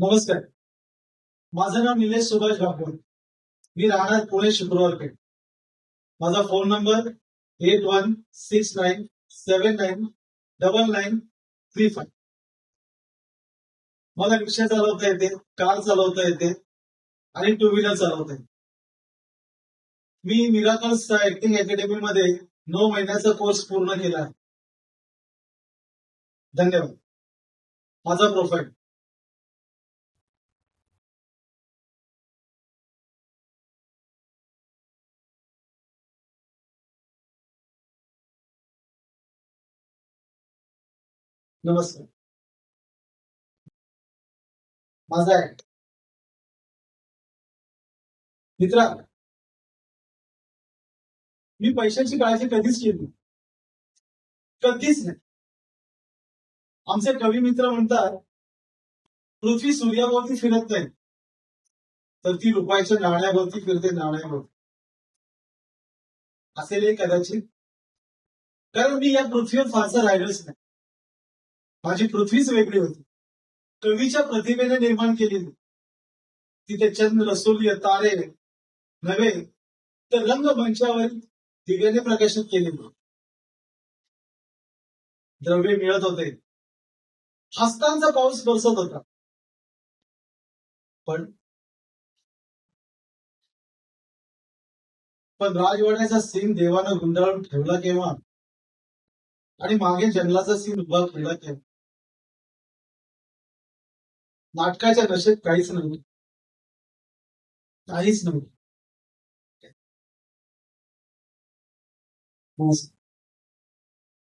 नमस्कार. माझं नाव निलेश सुभाष भागवत. मी राहणार पुणे शुक्रवारपेठ. माझा फोन नंबर 8169799935. मला रिक्षा चालवता येते, कार चालवता येते आणि टू व्हीलर चालवता येते. मी मिराकल्स ऍक्टिंग अकॅडमी मध्ये 9 महिन्याचा कोर्स पूर्ण केला आहे. धन्यवाद. माझा प्रोफाईल. नमस्कार. माझा ऍक्ट. मित्रा, मी पैशाची काळजी कधीच केली नाही. कधीच नाही. आमचे कवी मित्र म्हणतात, पृथ्वी सूर्याभोवती फिरत नाही, तर ती रुपयाच्या नाण्याभोवती फिरते, नाण्याभोवती. असेल कदाचित, कारण मी या पृथ्वीवर फारसा राहिलोच नाही. माझी पृथ्वीच वेगळी होती, कवीच्या प्रतिभेने निर्माण केलेली. तिथे चंद्र, सूर्य, तारे नव्हे, तर रंगमंचावर दिव्याने प्रकाशित केलेले. द्रव्य मिळत होते, हस्तांचा पाऊस बरसत होता. पण पण राजवाड्याचा सीन देवानं गुंडाळून ठेवला केव्हा, आणि मागे जंगलाचा सीन उभा केला केव्हा. नाटकाच्या नशेत काहीच नव्हतं. काहीच नव्हतं.